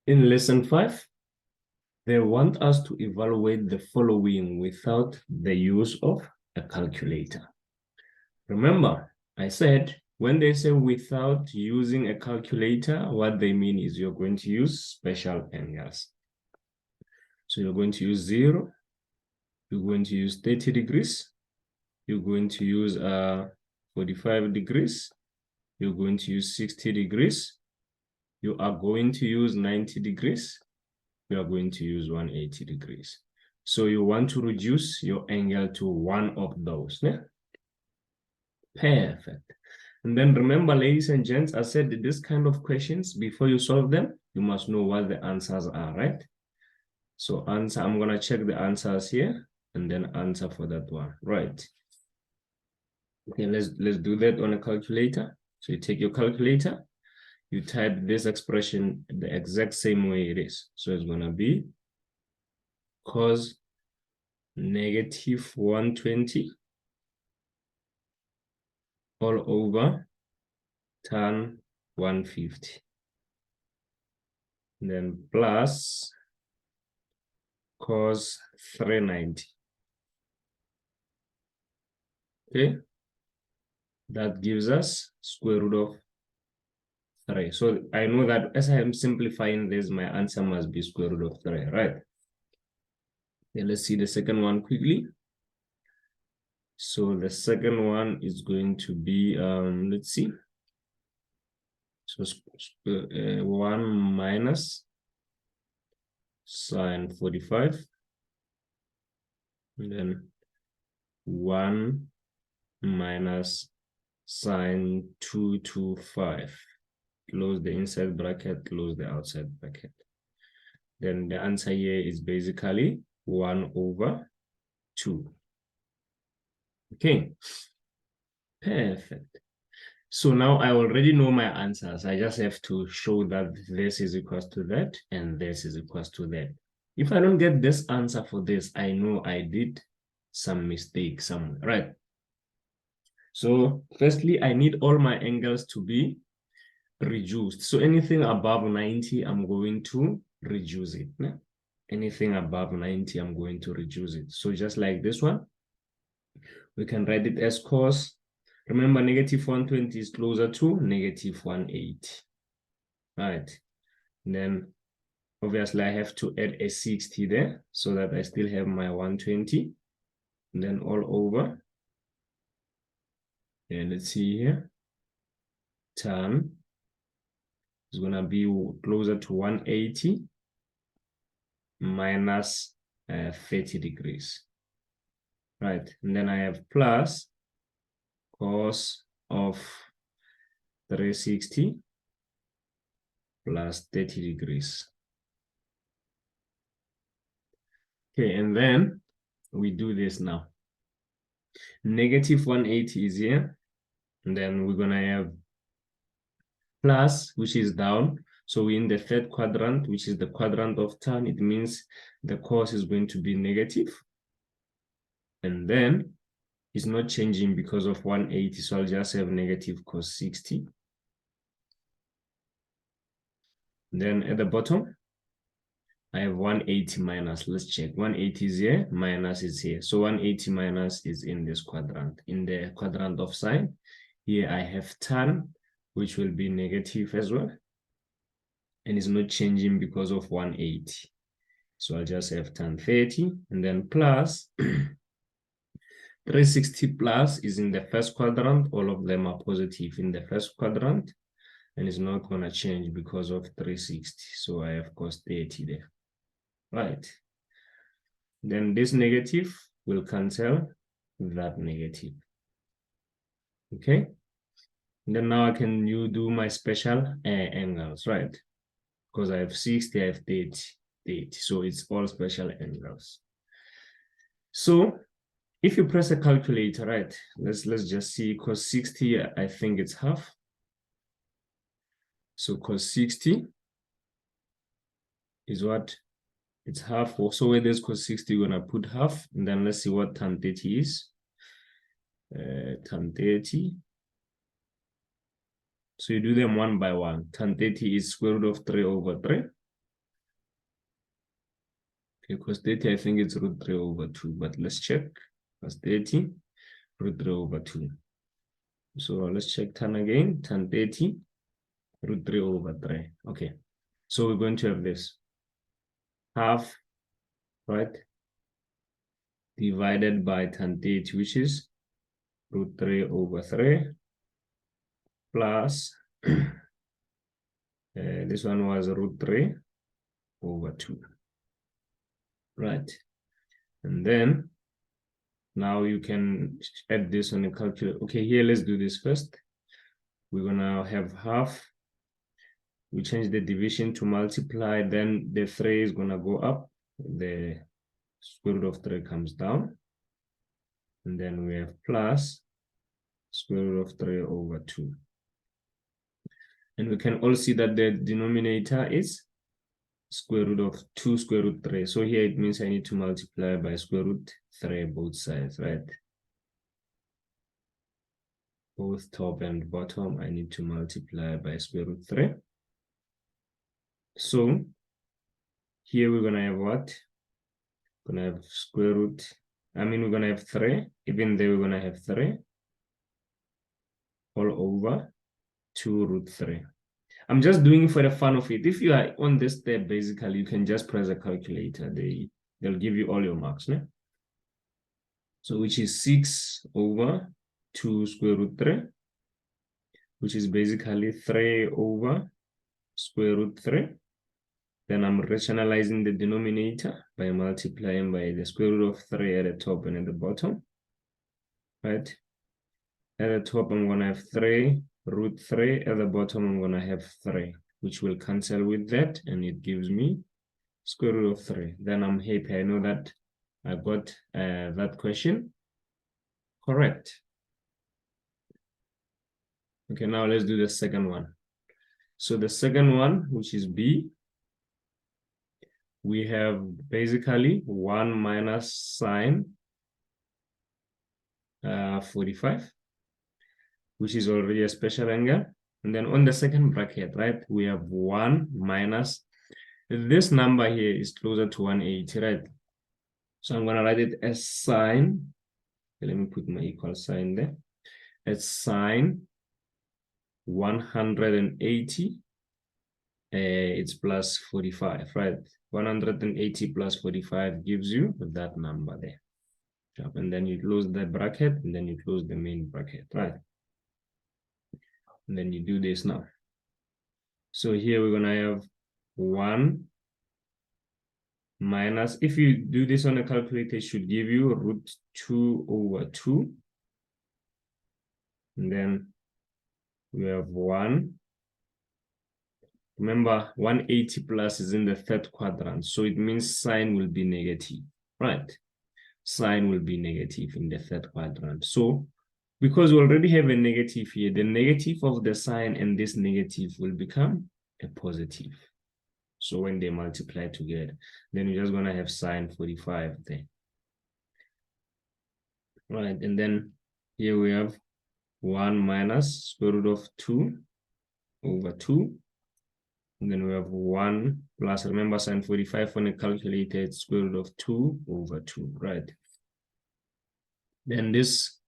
In lesson 5, they want us to evaluate the following without the use of a calculator. Remember, I said when they say without using a calculator, what they mean is you're going to use special angles. So you're going to use 0, you're going to use 30 degrees, you're going to use 45 degrees, you're going to use 60 degrees, you are going to use 90 degrees, you are going to use 180 degrees. So you want to reduce your angle to one of those. Yeah? Perfect. And then remember, ladies and gents, I said this kind of questions, before you solve them, you must know what the answers are, right? So answer, I'm going to check the answers here and then answer for that one, right? Okay, let's do that on a calculator. So you take your calculator, you type this expression the exact same way it is. So it's going to be cos negative 120 all over tan 150. And then plus cos 390. Okay. That gives us square root of 3. So I know that as I am simplifying this, my answer must be square root of 3, right? Then let's see the second one quickly. So the second one is going to be, let's see. So 1 minus sine 45. And then 1 minus sine 225. Close the inside bracket, close the outside bracket. Then the answer here is basically 1 over 2. Okay, perfect. So now I already know my answers. I just have to show that this is equals to that and this is equals to that. If I don't get this answer for this, I know I did some mistake somewhere, right? So firstly, I need all my angles to be reduced. So anything above 90, I'm going to reduce it. Yeah? Anything above 90, I'm going to reduce it. So just like this one, we can write it as cos. Remember, negative 120 is closer to negative 180. Right. And then obviously I have to add a 60 there so that I still have my 120. And then all over. And let's see here. Tan is going to be closer to 180 minus 30 degrees. Right. And then I have plus cos of 360 plus 30 degrees. Okay, and then we do this now. Negative 180 is here. And then we're going to have plus, which is down. So we're in the third quadrant, which is the quadrant of tan. It means the cos is going to be negative. And then it's not changing because of 180. So I'll just have negative cos 60. And then at the bottom, I have 180 minus. Let's check. 180 is here, minus is here. So 180 minus is in this quadrant, in the quadrant of sine. Here I have tan, which will be negative as well. And it's not changing because of 180. So I'll just have tan 30 and then plus 360 plus is in the first quadrant. All of them are positive in the first quadrant. And it's not going to change because of 360. So I have cos 30 there. Right. Then this negative will cancel that negative. Okay. And then now I can do my special angles, right? Because I have 60, I have 30. So it's all special angles. So if you press a calculator, right? Let's just see, cos 60, I think it's half. So cos 60 is what? It's half. So where there's cos 60, we're going to put half. And then let's see what tan 30 is. Tan 30. So you do them one by one. Tan 30 is square root of 3 over 3. Okay, cos 30, I think it's root 3 over 2, but let's check. Cos 30, root 3 over 2. So let's check tan again. Tan 30, root 3 over 3. Okay, so we're going to have this half, right, divided by tan 30, which is root 3 over 3, plus this one was root 3 over 2, right? And then now you can add this on a calculator. Okay, here let's do this first. We're gonna have half. We change the division to multiply, then the 3 is gonna go up, the square root of 3 comes down, and then we have plus square root of 3 over 2. And we can all see that the denominator is square root of 2 square root 3. So here it means I need to multiply by square root 3 both sides, right? Both top and bottom, I need to multiply by square root 3. So here we're gonna have what? We're gonna have square root, we're gonna have 3, even there we're gonna have 3 all over 2 root 3. I'm just doing it for the fun of it. If you are on this step, basically, you can just press a calculator. They'll give you all your marks, né? So which is 6 over 2 square root 3, which is basically 3 over square root 3. Then I'm rationalizing the denominator by multiplying by the square root of 3 at the top and at the bottom, right? At the top, I'm going to have 3 root 3. At the bottom, I'm going to have 3, which will cancel with that, and it gives me square root of 3. Then I'm happy. I know that I got that question correct. Okay, now let's do the second one. So the second one, which is B, we have basically 1 minus sine 45, which is already a special angle. And then on the second bracket, right, we have 1 minus, this number here is closer to 180, right? So I'm going to write it as sine, let me put my equal sign there, as sine 180, it's plus 45, right? 180 plus 45 gives you that number there. And then you close the bracket, and then you close the main bracket, right? And then you do this now. So here we're gonna have 1 minus, if you do this on a calculator, it should give you root 2 over 2. And then we have 1. Remember, 180 plus is in the third quadrant, so it means sine will be negative, right? Sine will be negative in the third quadrant. So because we already have a negative here, the negative of the sine and this negative will become a positive. So when they multiply together, then you're just going to have sine 45 there. Right, and then here we have 1 minus square root of 2 over 2. And then we have 1 plus, remember, sine 45 when it calculated square root of 2 over 2, right? Then this,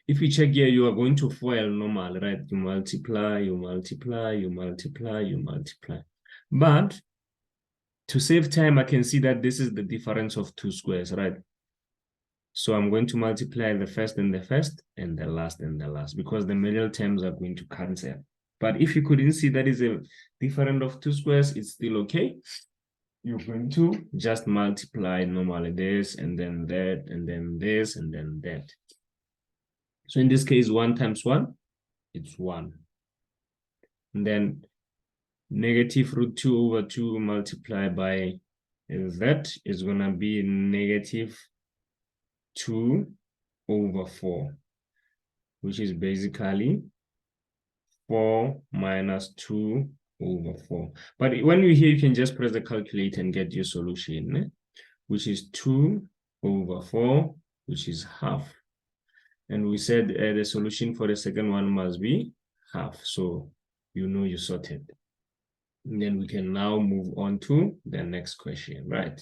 if you check here, you are going to FOIL normal, right? You multiply, you multiply, you multiply, you multiply. But to save time, I can see that this is the difference of 2 squares, right? So I'm going to multiply the first and the first and the last and the last, because the middle terms are going to cancel. But if you couldn't see that is a difference of 2 squares, it's still okay. You're going to just multiply normally this and then that and then this and then that. So in this case, 1 times 1, it's 1. And then negative root 2 over 2 multiplied by that is going to be negative 2 over 4, which is basically 4 minus 2 over 4. But when you hear, you can just press the calculator and get your solution, which is 2 over 4, which is half. And we said the solution for the second one must be half. So you know you sorted. And then we can now move on to the next question, right?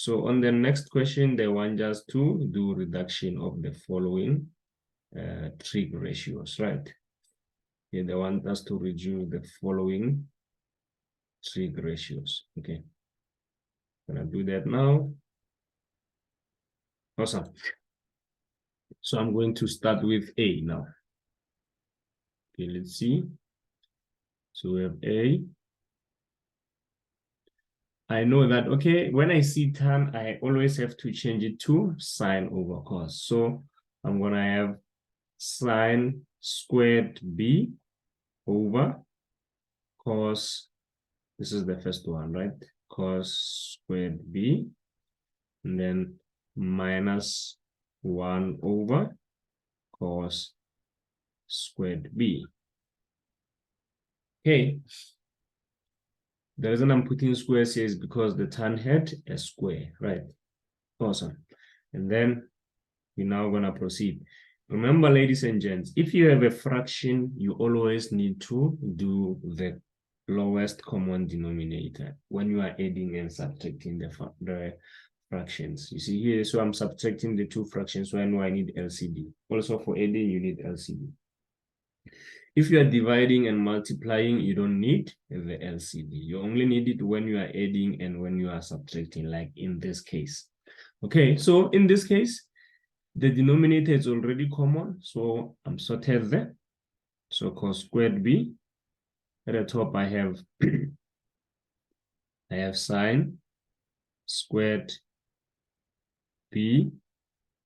So on the next question, they want us to do reduction of the following trig ratios, right? Yeah, they want us to reduce the following trig ratios. Okay, I'm gonna do that now. Awesome. So I'm going to start with A now. Okay, let's see. So we have A. I know that, okay, when I see tan, I always have to change it to sine over cos. So I'm gonna have sine squared B over cos, this is the first one, right? Cos squared B, and then minus 1 over cos squared B. Okay. The reason I'm putting squares here is because the tan had a square, right? Awesome. And then we're now going to proceed. Remember, ladies and gents, if you have a fraction, you always need to do the lowest common denominator when you are adding and subtracting the fractions. You see here, so I'm subtracting the two fractions, so I know I need LCD. Also for adding, you need LCD. If you are dividing and multiplying, you don't need the LCD. You only need it when you are adding and when you are subtracting, like in this case. Okay, so in this case, the denominator is already common, so I'm sorted there. So cos squared B. At the top, I have sine squared B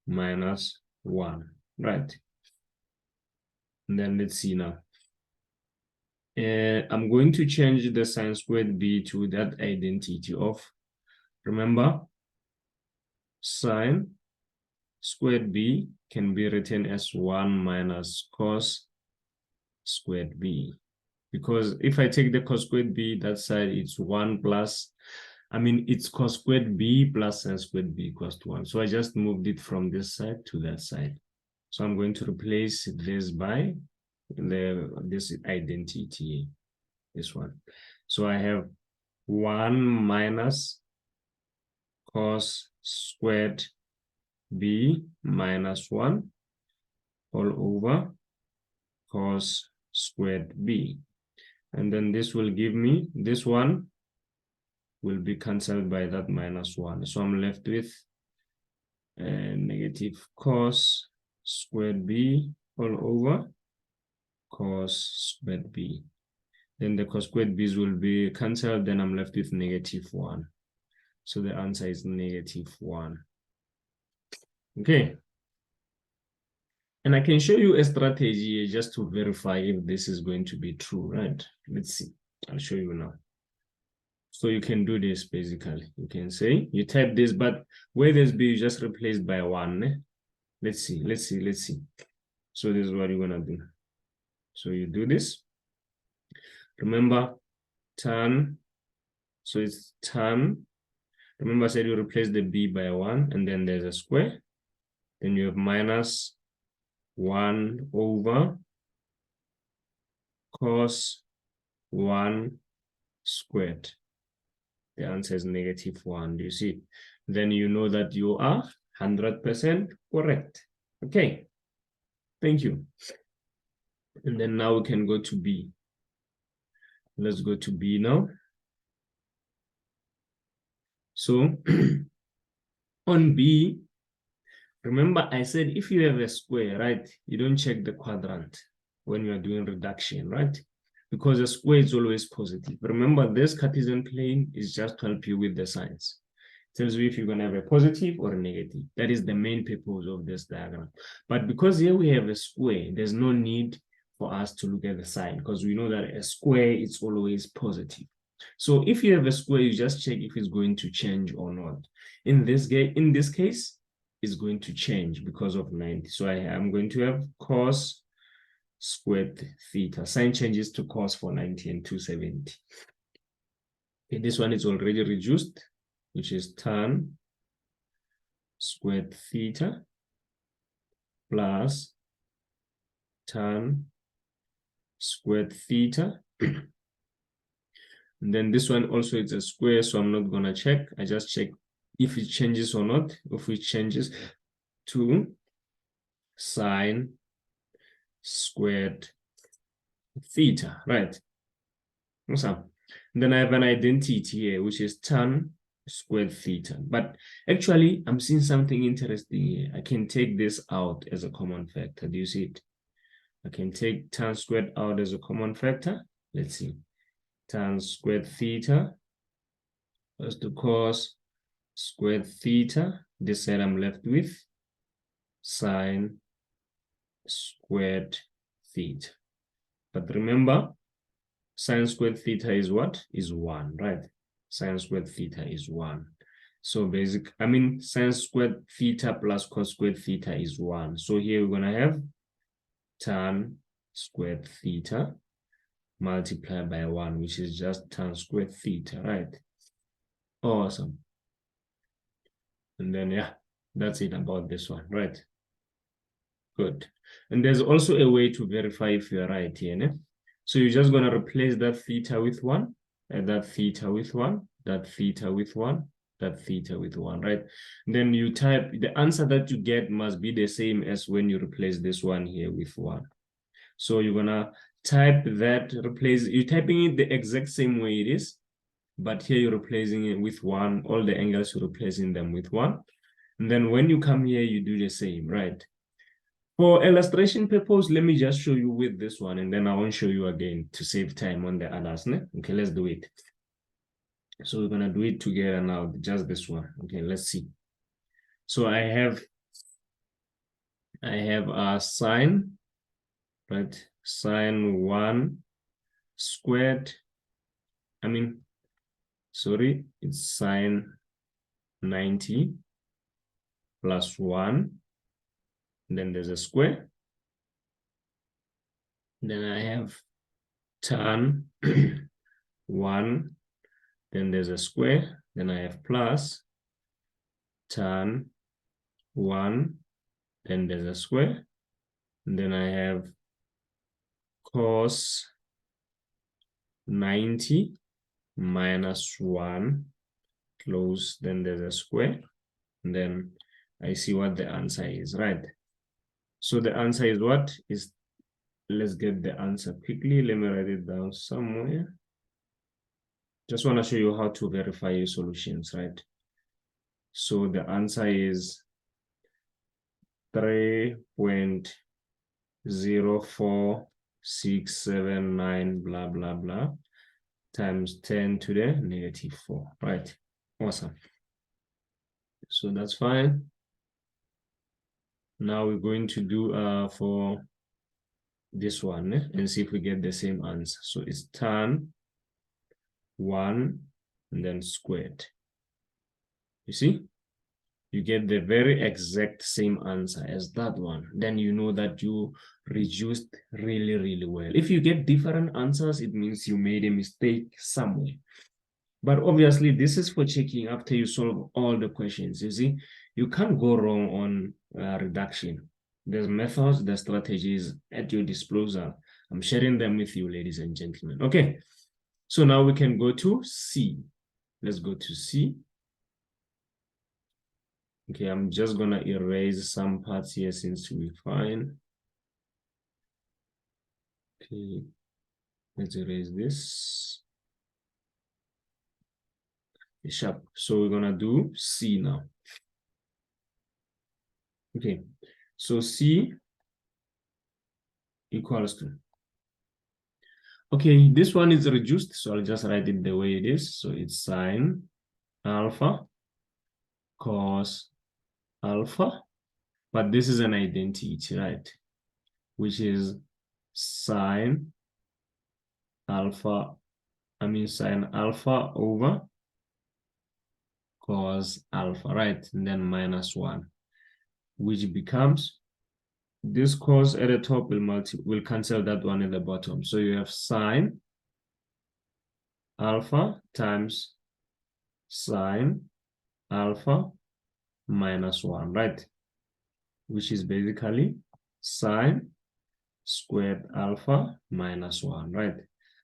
minus 1, right? And then let's see now. I'm going to change the sine squared B to that identity of, remember, sine squared B can be written as 1 minus cos squared B. Because if I take the cos squared B, that side, it's 1 plus, it's cos squared B plus sine squared B equals to 1. So I just moved it from this side to that side. So I'm going to replace this by this identity, this one. So I have 1 minus cos squared B minus 1 all over cos squared B. And then this will give me, this one will be cancelled by that minus 1. So I'm left with negative cos squared B all over cos squared B. Then the cos squared B's will be cancelled, then I'm left with negative 1. So the answer is negative 1. Okay. And I can show you a strategy just to verify if this is going to be true, right? Let's see. I'll show you now. So you can do this basically. You can say, you type this, but where there's B, you just replace by 1. Eh? Let's see. So this is what you're going to do. So you do this. Remember, tan. So it's tan. Remember I said you replace the B by 1, and then there's a square. Then you have minus 1 over cos 1 squared. The answer is negative 1. Do you see? Then you know that you are 100% correct. Okay. Thank you. And then now we can go to B. Let's go to B now. So on B, remember I said if you have a square, right, you don't check the quadrant when you are doing reduction, right? Because a square is always positive. Remember, this Cartesian plane is just to help you with the signs. It tells you if you're going to have a positive or a negative. That is the main purpose of this diagram. But because here we have a square, there's no need for us to look at the sign because we know that a square is always positive. So if you have a square, you just check if it's going to change or not. In this case, it's going to change because of 90. So I am going to have cos squared theta. Sign changes to cos for 90 and 270. Okay, this one is already reduced, which is tan squared theta plus tan squared theta. And then this one also is a square, so I'm not going to check. I just check if it changes or not. If it changes to sine squared theta, right? Awesome. Then I have an identity here, which is tan squared theta. But actually, I'm seeing something interesting here. I can take this out as a common factor. Do you see it? I can take tan squared out as a common factor. Let's see. Tan squared theta plus the cos squared theta. This side I'm left with sine squared theta. But remember, sine squared theta is what? Is 1, right? Sine squared theta is 1. So sine squared theta plus cos squared theta is 1. So here we're going to have tan squared theta multiplied by 1, which is just tan squared theta, right? Awesome. And then, yeah, that's it about this one, right? Good. And there's also a way to verify if you're right here, né? So you're just going to replace that theta with 1, and that theta with 1, that theta with 1, that theta with 1, right? And then you type, the answer that you get must be the same as when you replace this one here with 1. So you're going to type that, you're typing it the exact same way it is, but here you're replacing it with 1. All the angles, you're replacing them with 1. And then when you come here, you do the same, right? For illustration purpose, let me just show you with this one, and then I won't show you again to save time on the others. Ne? Okay, let's do it. So we're gonna do it together now, just this one. Okay, let's see. So I have a sine, right? Sine 1 squared. It's sine 90 plus 1. And then there's a square. Then I have tan 1. Then there's a square. Then I have plus tan 1. Then there's a square. And then I have cos 90 minus 1 close. Then there's a square. And then I see what the answer is, right? So the answer is what? Let's get the answer quickly. Let me write it down somewhere. Just want to show you how to verify your solutions, right? So the answer is 3.04679 blah blah blah times 10 to the negative 4, right? Awesome. So that's fine. Now we're going to do for this one and see if we get the same answer. So it's tan 1 and then squared. You see? You get the very exact same answer as that one. Then you know that you reduced really, really well. If you get different answers, it means you made a mistake somewhere. But obviously, this is for checking after you solve all the questions. You see, you can't go wrong on reduction. There's methods, there's strategies at your disposal. I'm sharing them with you, ladies and gentlemen. Okay, so now we can go to C. Let's go to C. Okay, I'm just gonna erase some parts here since we're fine. Okay, let's erase this. Sharp. So we're gonna do C now. Okay, so C equals to. Okay, this one is reduced, so I'll just write it the way it is. So it's sine alpha cos alpha, but this is an identity, right? Which is sine alpha over cos alpha, right? And then minus 1, which becomes this cos at the top will cancel that one at the bottom. So you have sine alpha times sine alpha minus 1, right? Which is basically sine squared alpha minus 1, right?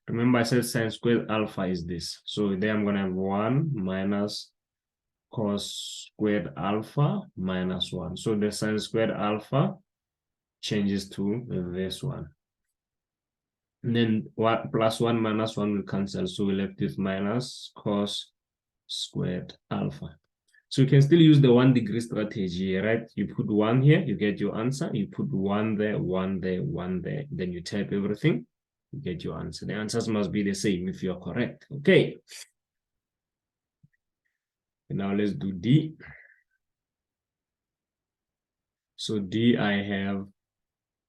Remember I said sine squared alpha is this. So there I'm going to have 1 minus cos squared alpha minus 1. So the sine squared alpha changes to this one. And then plus 1 minus 1 will cancel. So we left with minus cos squared alpha. So you can still use the 1 degree strategy, right? You put 1 here, you get your answer. You put 1 there, 1 there, 1 there. Then you type everything, you get your answer. The answers must be the same if you're correct. Okay. And now let's do D. So D, I have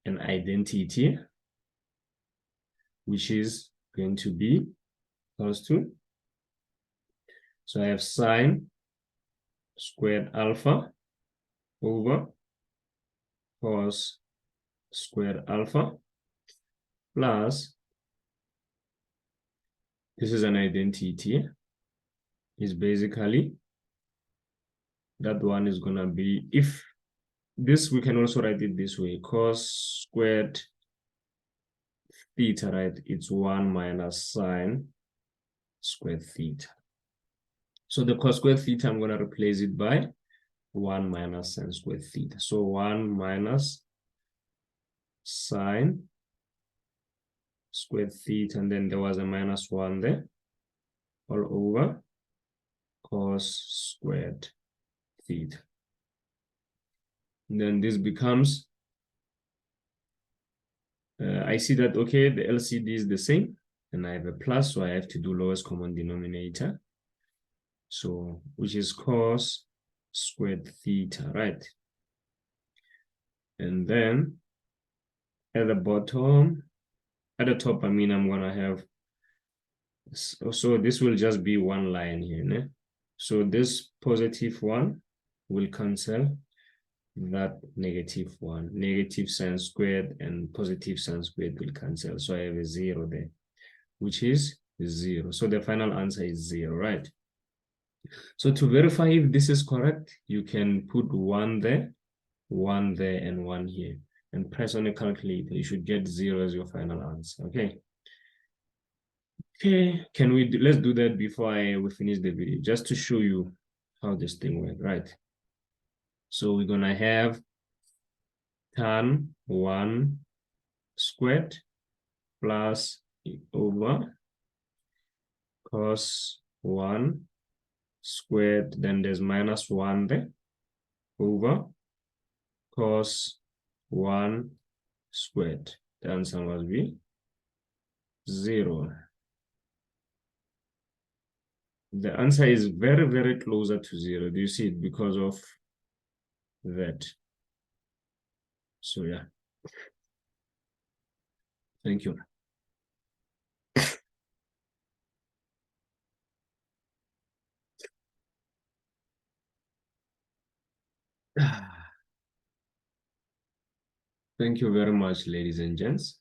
an identity, which is going to be equals to. So I have sine squared alpha over cos squared alpha plus, this is an identity, is basically, that one is going to be, if this, we can also write it this way, cos squared theta, right? It's 1 minus sine squared theta. So the cos squared theta, I'm going to replace it by 1 minus sine squared theta. So 1 minus sine squared theta, and then there was a minus 1 there, all over cos squared theta. And then this becomes, I see that, okay, the LCD is the same, and I have a plus, so I have to do lowest common denominator. So, which is cos squared theta, right? And then at the bottom, at the top, I mean, I'm going to have, so this will just be one line here. Né? So this positive one will cancel that negative one. Negative sine squared and positive sine squared will cancel. So I have a 0 there, which is 0. So the final answer is 0, right? So to verify if this is correct, you can put 1 there, 1 there, and 1 here, and press on a calculator. You should get 0 as your final answer. Okay. Okay, let's do that before we finish the video, just to show you how this thing works, right? So we're gonna have tan 1 squared plus over cos 1 squared, then there's minus 1 there, over cos 1 squared. The answer must be 0. The answer is very, very closer to 0. Do you see it? Because of that. So yeah. Thank you. Thank you very much, ladies and gents.